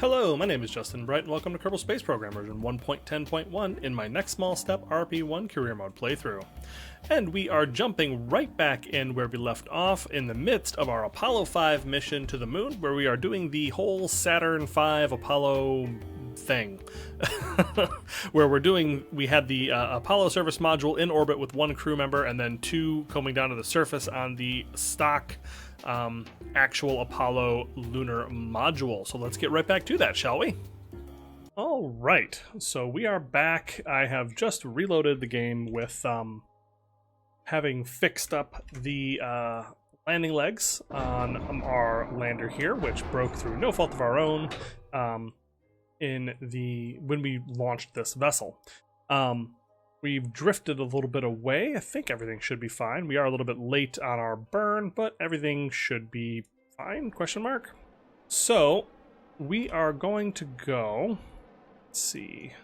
Hello, my name is Justin Bright, and welcome to Kerbal Space Program version 1.10.1 in my Next Small Step RP-1 Career Mode playthrough. And we are jumping right back in where we left off in the midst of our Apollo 5 mission to the moon, where we are doing the whole Saturn V Apollo thing. Where we had the Apollo service module in orbit with one crew member and then two coming down to the surface on the stock actual Apollo lunar module. So let's get right back to that, shall we? All right, so we are back. I have just reloaded the game with having fixed up the landing legs on our lander here, which broke through no fault of our own when we launched this vessel. We've drifted a little bit away. I think everything should be fine. We are a little bit late on our burn, but everything should be fine, question mark. So we are going to go, let's see,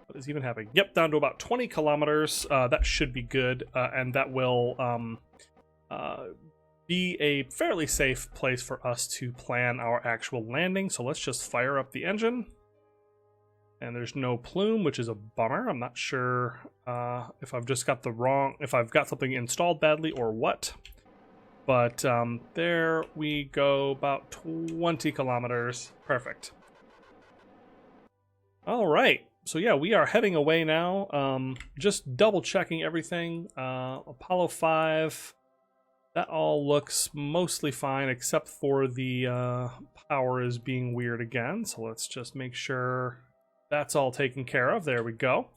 what is even happening? Yep, down to about 20 kilometers. That should be good, and that will be a fairly safe place for us to plan our actual landing. So let's just fire up the engine. And there's no plume, which is a bummer. I'm not sure if I've just got if I've got something installed badly or what. But there we go, about 20 kilometers. Perfect. All right. So yeah, we are heading away now. Just double checking everything. Apollo 5, that all looks mostly fine, except for the power is being weird again. So let's just make sure that's all taken care of. There we go.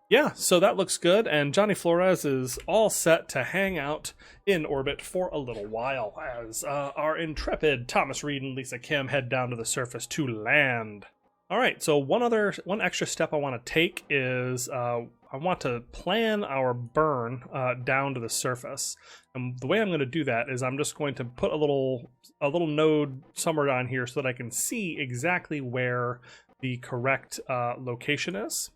Yeah, so that looks good, and Johnny Flores is all set to hang out in orbit for a little while as our intrepid Thomas Reed and Lisa Kim head down to the surface to land. All right, so one extra step I want to take is I want to plan our burn down to the surface. And the way I'm going to do that is I'm just going to put a little node somewhere down here so that I can see exactly where the correct location is.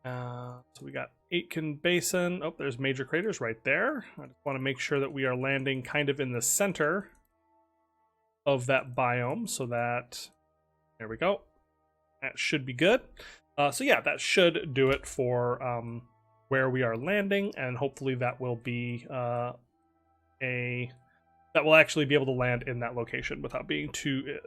So we got Aitken Basin. Oh, there's major craters right there. I just want to make sure that we are landing kind of in the center of that biome, so that, there we go. That should be good. So yeah, that should do it for where we are landing, and hopefully that will be that will actually be able to land in that location without being too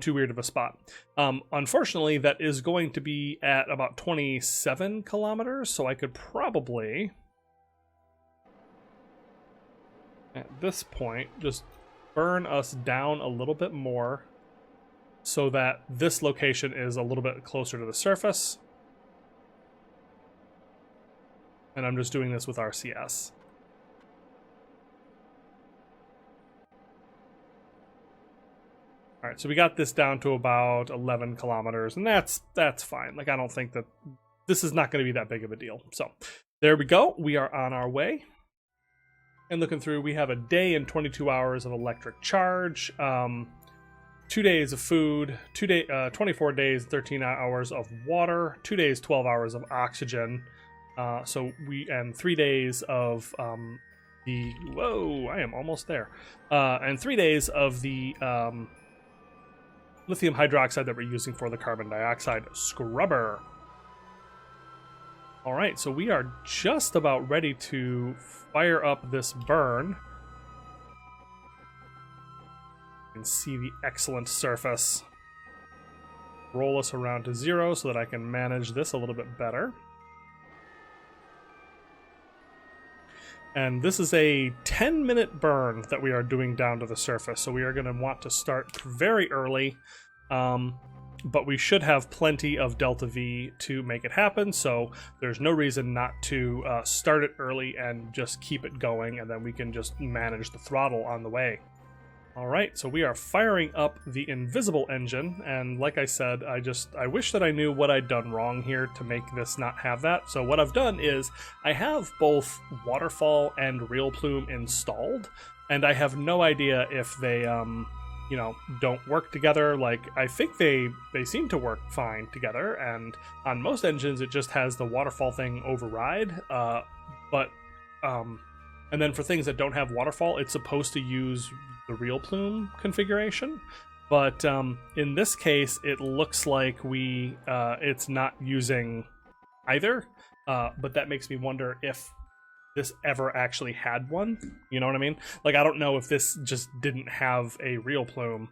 weird of a spot. Unfortunately, that is going to be at about 27 kilometers, so I could probably, at this point, just burn us down a little bit more so that this location is a little bit closer to the surface. And I'm just doing this with RCS. All right, so we got this down to about 11 kilometers, and that's fine. Like, I don't think that this is not going to be that big of a deal. So there we go. We are on our way. And looking through, we have a day and 22 hours of electric charge, 2 days of food, 24 days, 13 hours of water, 2 days, 12 hours of oxygen. And 3 days of whoa, I am almost there. And 3 days of the lithium hydroxide that we're using for the carbon dioxide scrubber. All right, so we are just about ready to fire up this burn. You can see the excellent surface. Roll us around to 0 so that I can manage this a little bit better. And this is a 10-minute burn that we are doing down to the surface, so we are going to want to start very early, but we should have plenty of delta V to make it happen, so there's no reason not to start it early and just keep it going, and then we can just manage the throttle on the way. All right, so we are firing up the invisible engine, and like I said, I wish that I knew what I'd done wrong here to make this not have that. So what I've done is I have both waterfall and real plume installed, and I have no idea if they don't work together. Like, I think they seem to work fine together, and on most engines it just has the waterfall thing override, but And then for things that don't have waterfall, it's supposed to use the real plume configuration. But in this case, it looks like it's not using either. But that makes me wonder if this ever actually had one. You know what I mean? Like, I don't know if this just didn't have a real plume,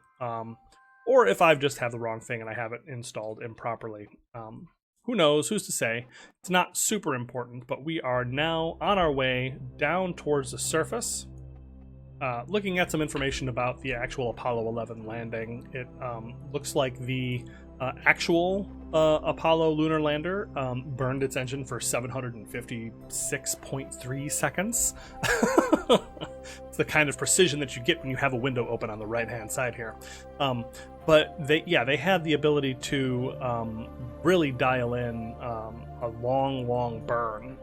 or if I've just have the wrong thing and I have it installed improperly. Who knows? Who's to say? It's not super important, but we are now on our way down towards the surface. Looking at some information about the actual Apollo 11 landing, it looks like the actual Apollo lunar lander burned its engine for 756.3 seconds. It's the kind of precision that you get when you have a window open on the right-hand side here. But they had the ability to really dial in a long burn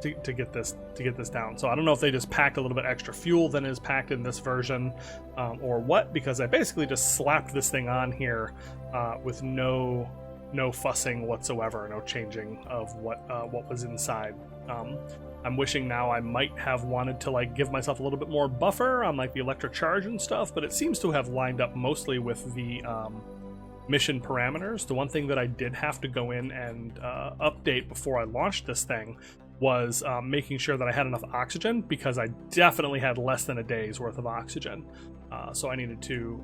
to get this down. So I don't know if they just packed a little bit extra fuel than is packed in this version, or what, because I basically just slapped this thing on here with no fussing whatsoever, no changing of what was inside. I'm wishing now I might have wanted to like give myself a little bit more buffer on like the electric charge and stuff, but it seems to have lined up mostly with the mission parameters. The one thing that I did have to go in and update before I launched this thing was making sure that I had enough oxygen, because I definitely had less than a day's worth of oxygen. So I needed to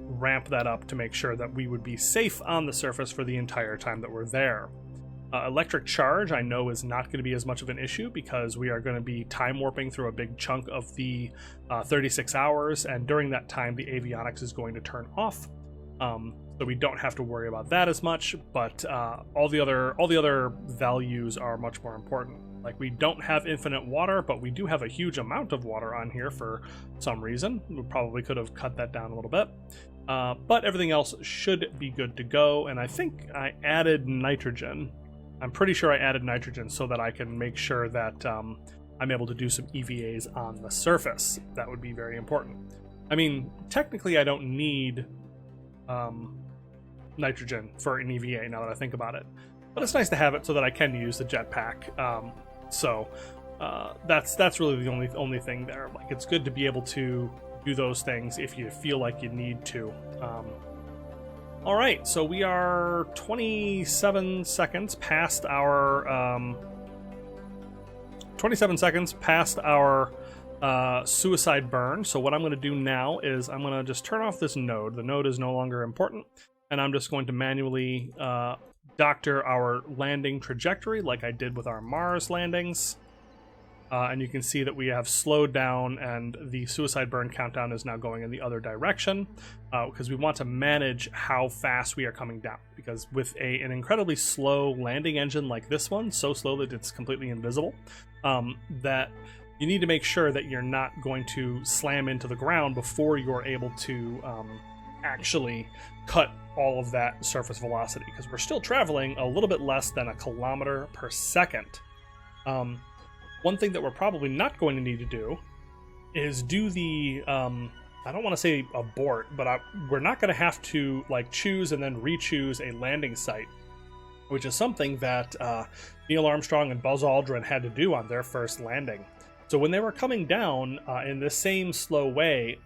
ramp that up to make sure that we would be safe on the surface for the entire time that we're there. Electric charge, I know, is not going to be as much of an issue, because we are going to be time warping through a big chunk of the 36 hours, and during that time the avionics is going to turn off. So we don't have to worry about that as much, but all the other values are much more important. Like, we don't have infinite water, but we do have a huge amount of water on here for some reason. We probably could have cut that down a little bit. But everything else should be good to go, and I think I added nitrogen. I'm pretty sure I added nitrogen so that I can make sure that I'm able to do some EVAs on the surface. That would be very important. I mean, technically I don't need nitrogen for an EVA now that I think about it, but it's nice to have it so that I can use the jetpack. So that's really the only thing there. Like, it's good to be able to do those things if you feel like you need to. All right, so we are 27 seconds past our 27 seconds past our suicide burn. So what I'm going to do now is I'm going to just turn off this node. The node is no longer important, and I'm just going to manually doctor our landing trajectory like I did with our Mars landings. And you can see that we have slowed down, and the suicide burn countdown is now going in the other direction, because we want to manage how fast we are coming down. Because with an incredibly slow landing engine like this one, so slow that it's completely invisible, that you need to make sure that you're not going to slam into the ground before you're able to actually cut all of that surface velocity, because we're still traveling a little bit less than a kilometer per second. One thing that we're probably not going to need to do is do the, I don't want to say abort, but we're not going to have to like choose and then re-choose a landing site, which is something that Neil Armstrong and Buzz Aldrin had to do on their first landing. So when they were coming down in the same slow way,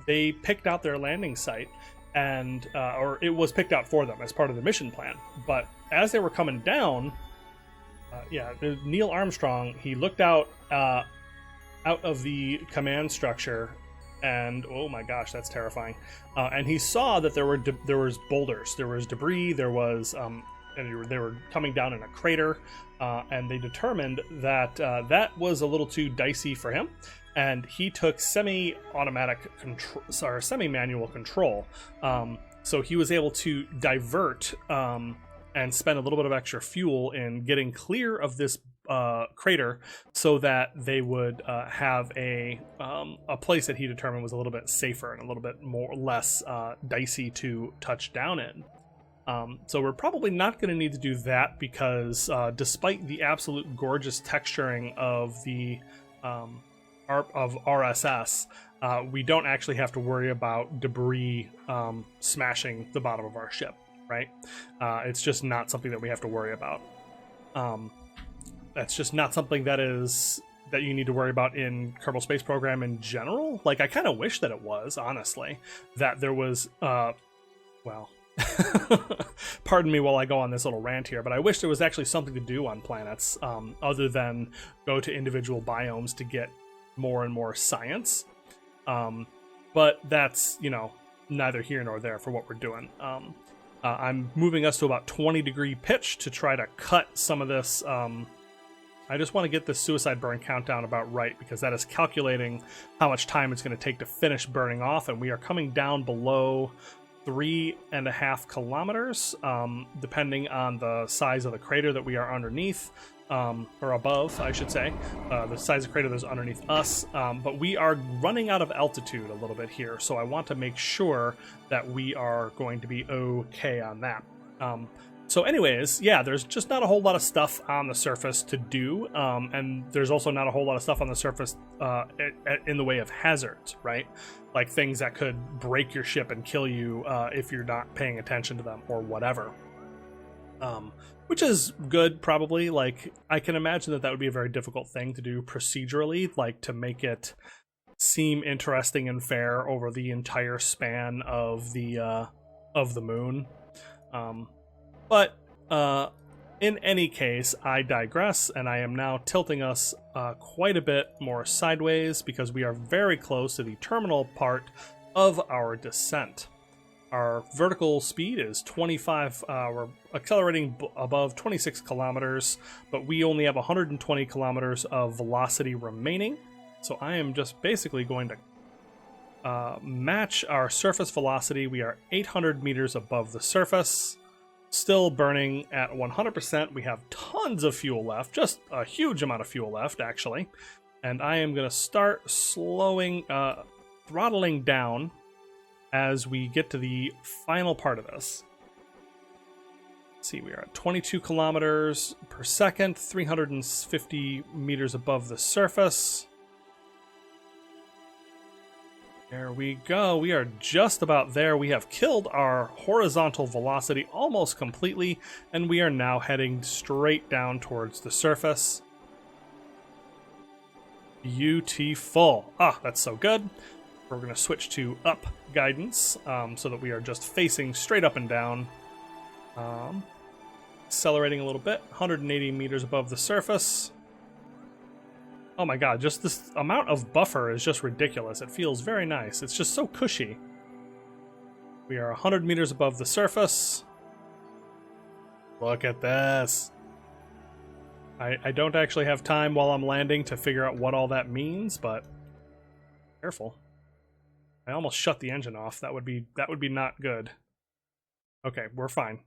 they picked out their landing site, and or it was picked out for them as part of the mission plan. But as they were coming down, Neil Armstrong, he looked out of the command structure, and oh my gosh, that's terrifying. And he saw that there was boulders, there was debris, there was and they were coming down in a crater, and they determined that that was a little too dicey for him, and he took semi-automatic control, or semi-manual control. So he was able to divert and spend a little bit of extra fuel in getting clear of this crater, so that they would have a place that he determined was a little bit safer and a little bit less dicey to touch down in. So we're probably not going to need to do that, because despite the absolute gorgeous texturing of the RSS, we don't actually have to worry about debris smashing the bottom of our ship. Right? It's just not something that we have to worry about. That's just not something that is that you need to worry about in Kerbal Space Program in general. Like, I kind of wish that it was, honestly, that there was, well, pardon me while I go on this little rant here, but I wish there was actually something to do on planets other than go to individual biomes to get more and more science. But that's, you know, neither here nor there for what we're doing. I'm moving us to about 20-degree pitch to try to cut some of this. I just want to get the suicide burn countdown about right, because that is calculating how much time it's going to take to finish burning off, and we are coming down below 3.5 kilometers, depending on the size of the crater that we are underneath, or above, I should say, the size of the crater that's underneath us. But we are running out of altitude a little bit here, so I want to make sure that we are going to be okay on that. So anyways, yeah, there's just not a whole lot of stuff on the surface to do, and there's also not a whole lot of stuff on the surface in the way of hazards, right? Like things that could break your ship and kill you if you're not paying attention to them or whatever. Which is good, probably. Like, I can imagine that would be a very difficult thing to do procedurally, like to make it seem interesting and fair over the entire span of the moon. But in any case, I digress, and I am now tilting us quite a bit more sideways because we are very close to the terminal part of our descent. Our vertical speed is 25, we're accelerating above 26 kilometers, but we only have 120 kilometers of velocity remaining. So I am just basically going to match our surface velocity. We are 800 meters above the surface. Still burning at 100%. We have tons of fuel left, just a huge amount of fuel left, actually. And I am going to start slowing, throttling down as we get to the final part of this. Let's see, we are at 22 kilometers per second, 350 meters above the surface. There we go. We are just about there. We have killed our horizontal velocity almost completely, and we are now heading straight down towards the surface. Beautiful. Ah, that's so good. We're going to switch to up guidance so that we are just facing straight up and down. Accelerating a little bit, 180 meters above the surface. Oh my god, just this amount of buffer is just ridiculous. It feels very nice. It's just so cushy. We are 100 meters above the surface. Look at this. I don't actually have time while I'm landing to figure out what all that means, but careful. I almost shut the engine off. That would be not good. Okay, we're fine.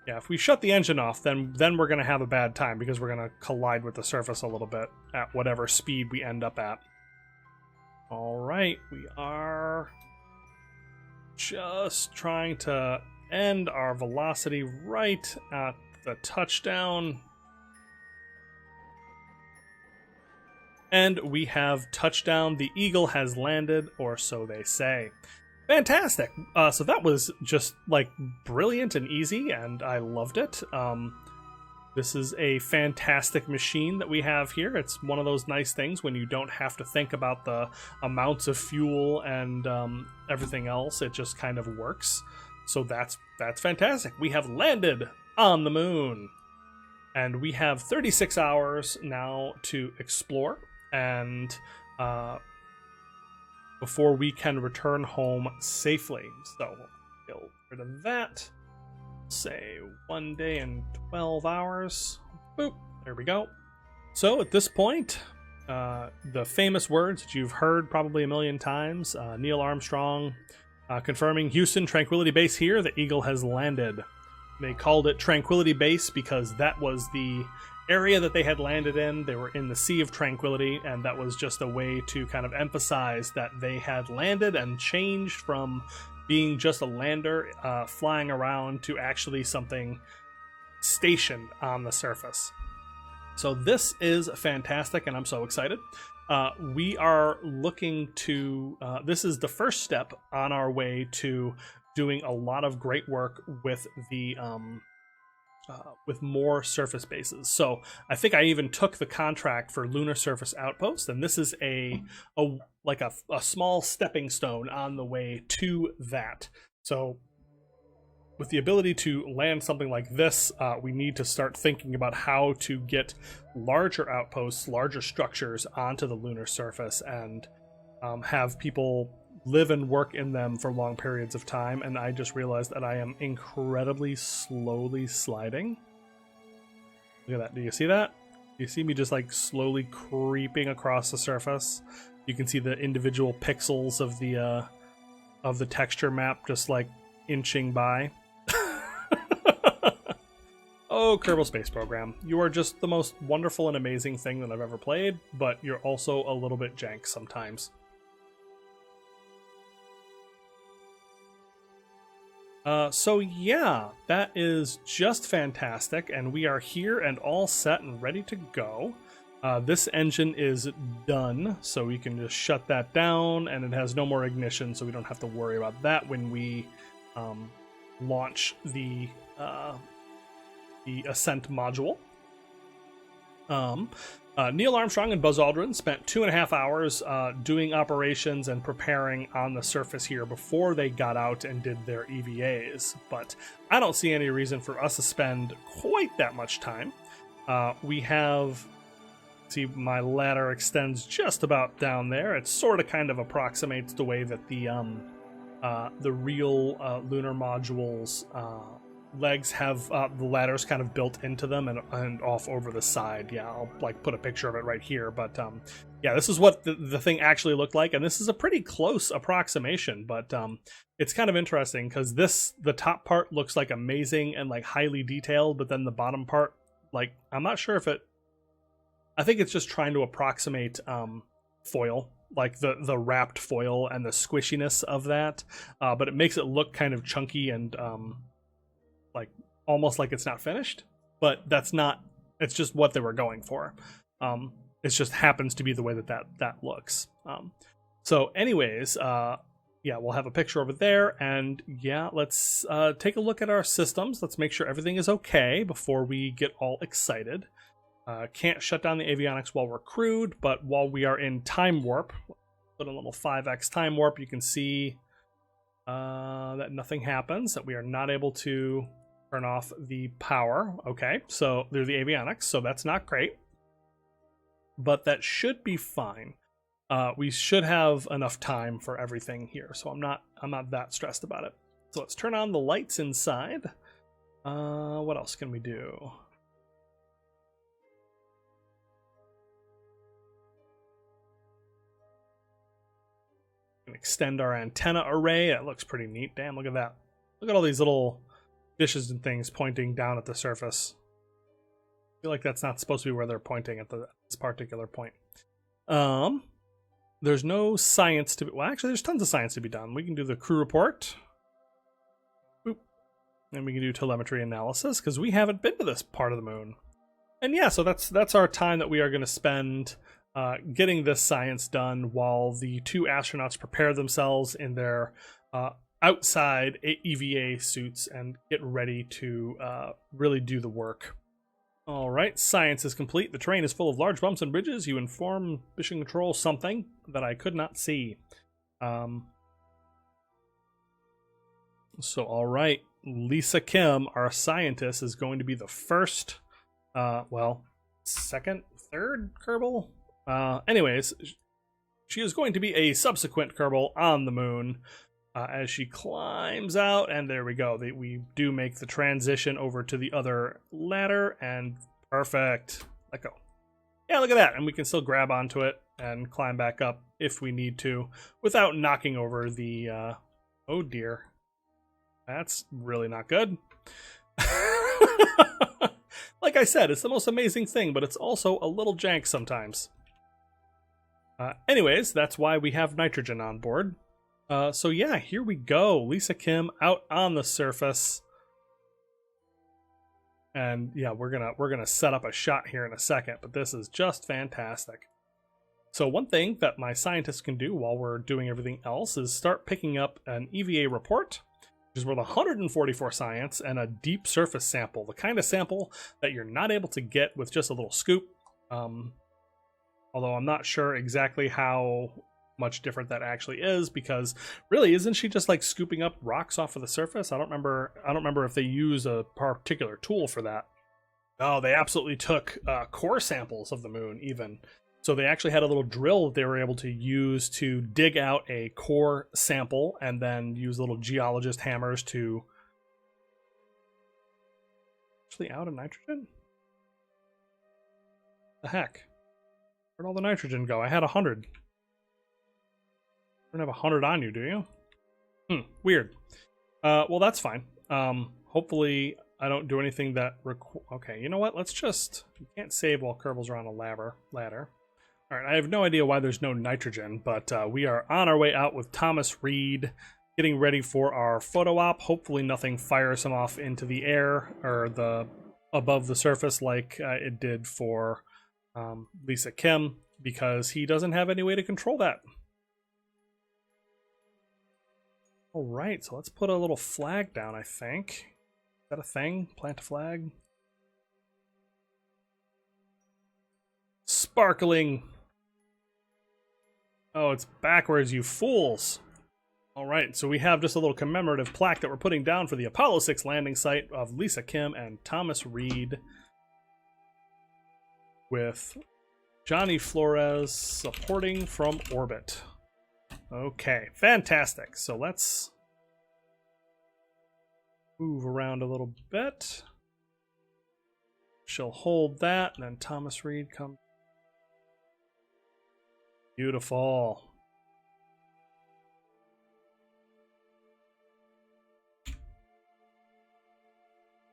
Yeah, if we shut the engine off, then we're going to have a bad time because we're going to collide with the surface a little bit at whatever speed we end up at. All right, we are just trying to end our velocity right at the touchdown. And we have touchdown. The Eagle has landed, or so they say. Fantastic. So that was just like brilliant and easy, and I loved it. This is a fantastic machine that we have here. It's one of those nice things when you don't have to think about the amounts of fuel and everything else. It just kind of works. So that's fantastic. We have landed on the moon, and we have 36 hours now to explore, and before we can return home safely. So we'll get rid of that. Say 1 day and 12 hours. Boop. There we go. So at this point, the famous words that you've heard probably a million times, Neil Armstrong confirming Houston, Tranquility Base here. The Eagle has landed. They called it Tranquility Base because that was the area that they had landed in. They were in the Sea of Tranquility, and that was just a way to kind of emphasize that they had landed and changed from being just a lander flying around to actually something stationed on the surface. So this is fantastic, and I'm so excited. We are looking to, this is the first step on our way to doing a lot of great work with the with more surface bases. So I think I even took the contract for Lunar Surface Outpost, and this is a small stepping stone on the way to that. So with the ability to land something like this, we need to start thinking about how to get larger outposts, larger structures onto the lunar surface, and have people live and work in them for long periods of time. And I just realized that I am incredibly slowly sliding. Look at that. Do you see that? Do you see me just like slowly creeping across the surface? You can see the individual pixels of the texture map just like inching by. Oh, Kerbal Space Program, you are just the most wonderful and amazing thing that I've ever played, but you're also a little bit jank sometimes. So yeah, that is just fantastic, and we are here and all set and ready to go. This engine is done, so we can just shut that down, and it has no more ignition, so we don't have to worry about that when we launch the Ascent module. Neil Armstrong and Buzz Aldrin spent 2.5 hours doing operations and preparing on the surface here before they got out and did their EVAs, but I don't see any reason for us to spend quite that much time. We have, see, my ladder extends just about down there. It sort of kind of approximates the way that the real lunar modules legs have the ladders kind of built into them and off over the side. Yeah, I'll like put a picture of it right here, but yeah, this is what the thing actually looked like, and this is a pretty close approximation, but it's kind of interesting because the top part looks like amazing and like highly detailed, but then the bottom part, like, I'm not sure if I think it's just trying to approximate foil, like the wrapped foil and the squishiness of that, but it makes it look kind of chunky and like almost like it's not finished, but that's not, it's just what they were going for. It just happens to be the way that looks. So anyways, yeah, we'll have a picture over there, and yeah, let's take a look at our systems. Let's make sure everything is okay before we get all excited. Can't shut down the avionics while we're crewed, but while we are in time warp, put a little 5x time warp, you can see that nothing happens, that we are not able to turn off the power. Okay, so they're the avionics, so that's not great, but that should be fine. We should have enough time for everything here, so I'm not that stressed about it. So let's turn on the lights inside. What else can we do? Extend our antenna array. That looks pretty neat. Damn, look at that. Look at all these little dishes and things pointing down at the surface. I feel like that's not supposed to be where they're pointing at this particular point. There's no science to be, well, actually there's tons of science to be done. We can do the crew report. Boop. And we can do telemetry analysis because we haven't been to this part of the moon. And yeah, so that's our time that we are going to spend getting this science done while the two astronauts prepare themselves in their outside EVA suits and get ready to really do the work. All right, science is complete. The terrain is full of large bumps and bridges. You inform mission control something that I could not see. So, all right, Lisa Kim, our scientist, is going to be the first, second, third Kerbal? Anyways, she is going to be a subsequent Kerbal on the moon as she climbs out, and there we go. We do make the transition over to the other ladder, and perfect. Let go. Yeah, look at that, and we can still grab onto it and climb back up if we need to without knocking over the, oh dear. That's really not good. Like I said, it's the most amazing thing, but it's also a little jank sometimes. Anyways, that's why we have nitrogen on board. So yeah, here we go. Lisa Kim out on the surface. And yeah, we're gonna set up a shot here in a second, but this is just fantastic. So one thing that my scientists can do while we're doing everything else is start picking up an EVA report. which is worth 144 science, and a deep surface sample, the kind of sample that you're not able to get with just a little scoop. Although I'm not sure exactly how much different that actually is, because really, isn't she just like scooping up rocks off of the surface? I don't remember if they use a particular tool for that. Oh, they absolutely took core samples of the moon even. So they actually had a little drill that they were able to use to dig out a core sample and then use little geologist hammers to actually out of nitrogen? The heck? Where'd all the nitrogen go? I had 100. You don't have 100 on you, do you? Weird. Well, that's fine. Hopefully I don't do anything that okay, you know what? Let's just... You can't save while Kerbals are on a ladder. Alright, I have no idea why there's no nitrogen, but we are on our way out with Thomas Reed, getting ready for our photo op. Hopefully nothing fires him off into the air or above the surface like it did for Lisa Kim, because he doesn't have any way to control that. Alright, so let's put a little flag down, I think. Is that a thing? Plant a flag? Sparkling! Oh, it's backwards, you fools! Alright, so we have just a little commemorative plaque that we're putting down for the Apollo 6 landing site of Lisa Kim and Thomas Reed, with Johnny Flores supporting from orbit. Okay, fantastic. So let's move around a little bit. She'll hold that, and then Thomas Reed comes. Beautiful.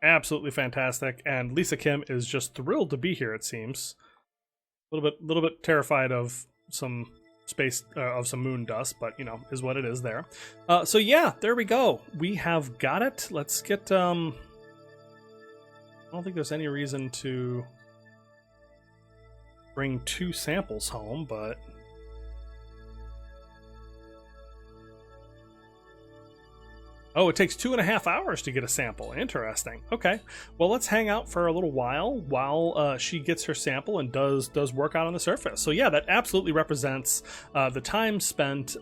Absolutely fantastic, and Lisa Kim is just thrilled to be here. It seems a little bit terrified of some space of some moon dust, but you know, is what it is there. So yeah, there we go. We have got it. Let's get. I don't think there's any reason to bring 2 samples home, but. Oh, it takes 2.5 hours to get a sample. Interesting. Okay. Well, let's hang out for a little while she gets her sample and does work out on the surface. So yeah, that absolutely represents the time spent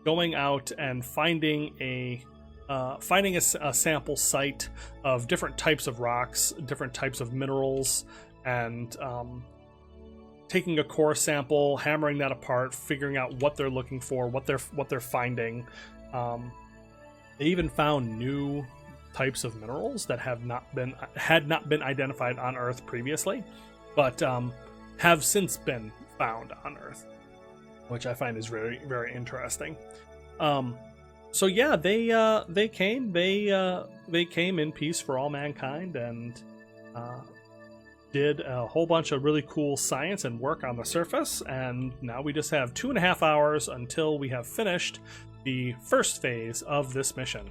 going out and finding a sample site of different types of rocks, different types of minerals, and taking a core sample, hammering that apart, figuring out what they're looking for, what they're finding. They even found new types of minerals that had not been identified on Earth previously, but have since been found on Earth, which I find is very, very interesting. So yeah, they came in peace for all mankind and did a whole bunch of really cool science and work on the surface, and now we just have 2.5 hours until we have finished the first phase of this mission.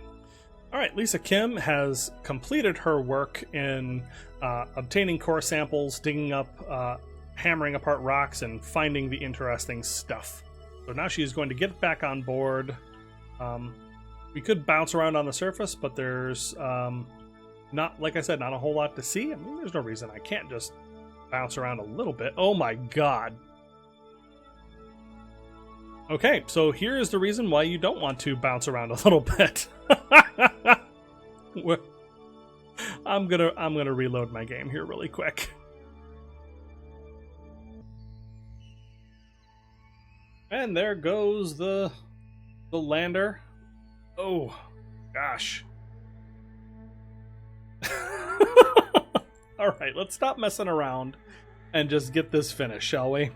Alright, Lisa Kim has completed her work in obtaining core samples, digging up, hammering apart rocks, and finding the interesting stuff. So now she is going to get back on board. We could bounce around on the surface, but there's not, like I said, not a whole lot to see. I mean, there's no reason I can't just bounce around a little bit. Oh my god. Okay, so here's the reason why you don't want to bounce around a little bit. I'm gonna reload my game here really quick. And there goes the lander. Oh gosh. Alright, let's stop messing around and just get this finished, shall we?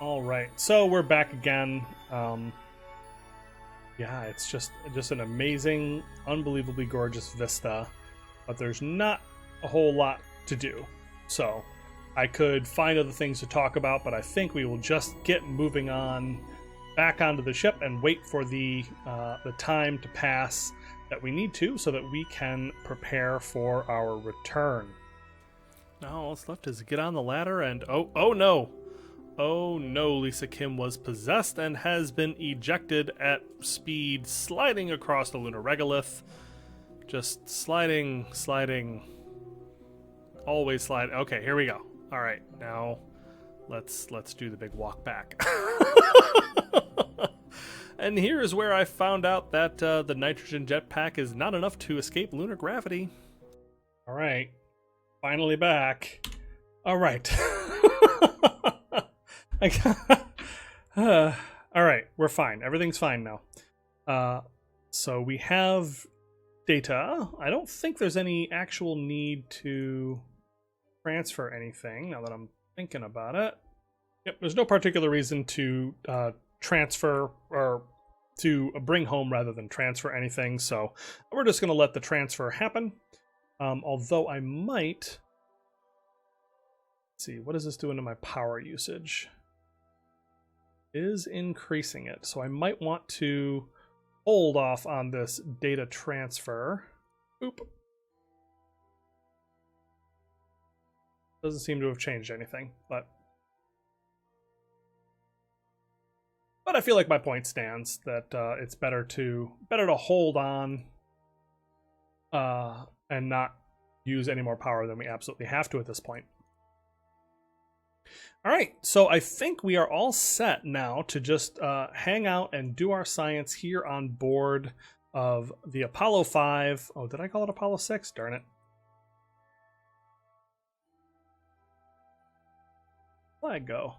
Alright, so we're back again. Yeah, it's just an amazing, unbelievably gorgeous vista, but there's not a whole lot to do. So I could find other things to talk about, but I think we will just get moving on back onto the ship and wait for the time to pass that we need to, so that we can prepare for our return. Now all that's left is get on the ladder and oh no! Oh no, Lisa Kim was possessed and has been ejected at speed, sliding across the lunar regolith. Just sliding, always slide. Okay, here we go. All right, now let's do the big walk back. And here is where I found out that the nitrogen jetpack is not enough to escape lunar gravity. All right, finally back. All right. All right, we're fine. Everything's fine now. So we have data. I don't think there's any actual need to transfer anything now that I'm thinking about it. Yep, there's no particular reason to transfer or to bring home rather than transfer anything. So we're just going to let the transfer happen. Although I might... Let's see, what is this doing to my power usage? Is increasing it. So I might want to hold off on this data transfer. Oop. Doesn't seem to have changed anything, but I feel like my point stands that it's better to hold on and not use any more power than we absolutely have to at this point. All right, so I think we are all set now to just hang out and do our science here on board of the Apollo 5. Oh, did I call it Apollo 6? Darn it. Flag go.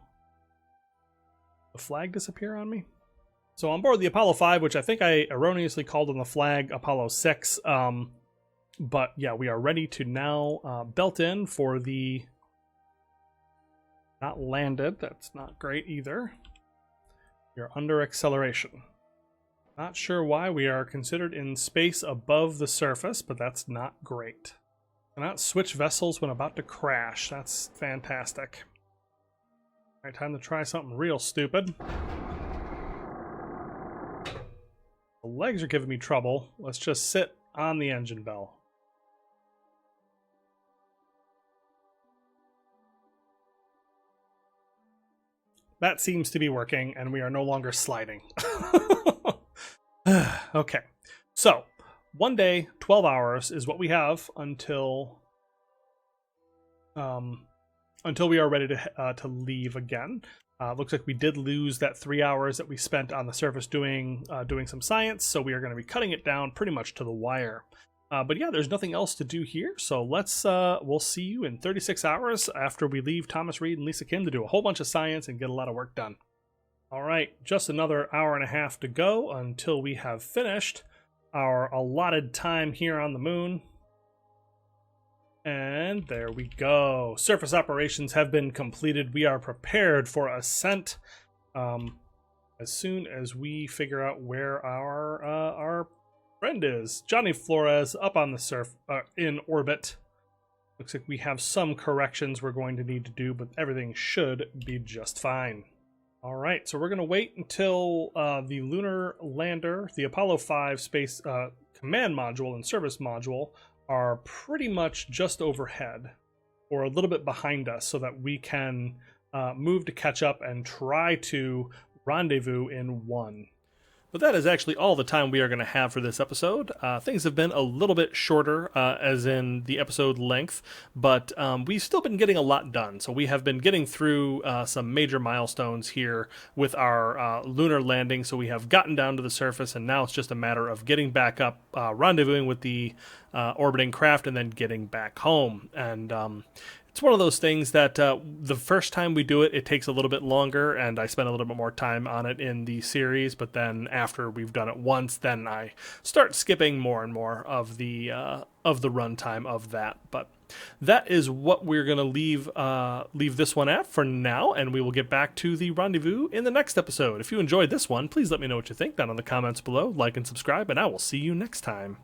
The flag disappear on me? So on board the Apollo 5, which I think I erroneously called on the flag Apollo 6. But yeah, we are ready to now belt in for the... Not landed, that's not great either. You're under acceleration. Not sure why we are considered in space above the surface, but that's not great. Cannot switch vessels when about to crash. That's fantastic. All right, time to try something real stupid. The legs are giving me trouble. Let's just sit on the engine bell. That seems to be working, and we are no longer sliding. Okay, so 1 day, 12 hours is what we have until we are ready to leave again. Looks like we did lose that 3 hours that we spent on the surface doing some science, so we are going to be cutting it down pretty much to the wire. But yeah, there's nothing else to do here, so we'll see you in 36 hours after we leave Thomas Reed and Lisa Kim to do a whole bunch of science and get a lot of work done. All right, just another hour and a half to go until we have finished our allotted time here on the moon. And there we go. Surface operations have been completed. We are prepared for ascent as soon as we figure out where our friend is. Johnny Flores up on the in orbit. Looks like we have some corrections we're going to need to do, but everything should be just fine. All right, so we're going to wait until the lunar lander, the Apollo 5 space command module and service module are pretty much just overhead or a little bit behind us so that we can move to catch up and try to rendezvous in 1. But that is actually all the time we are going to have for this episode. Things have been a little bit shorter, as in the episode length, but we've still been getting a lot done. So we have been getting through some major milestones here with our lunar landing. So we have gotten down to the surface, and now it's just a matter of getting back up, rendezvousing with the orbiting craft, and then getting back home. And it's one of those things that the first time we do it, it takes a little bit longer, and I spend a little bit more time on it in the series. But then after we've done it once, then I start skipping more and more of the runtime of that. But that is what we're going to leave this one at for now, and we will get back to the rendezvous in the next episode. If you enjoyed this one, please let me know what you think down in the comments below. Like and subscribe, and I will see you next time.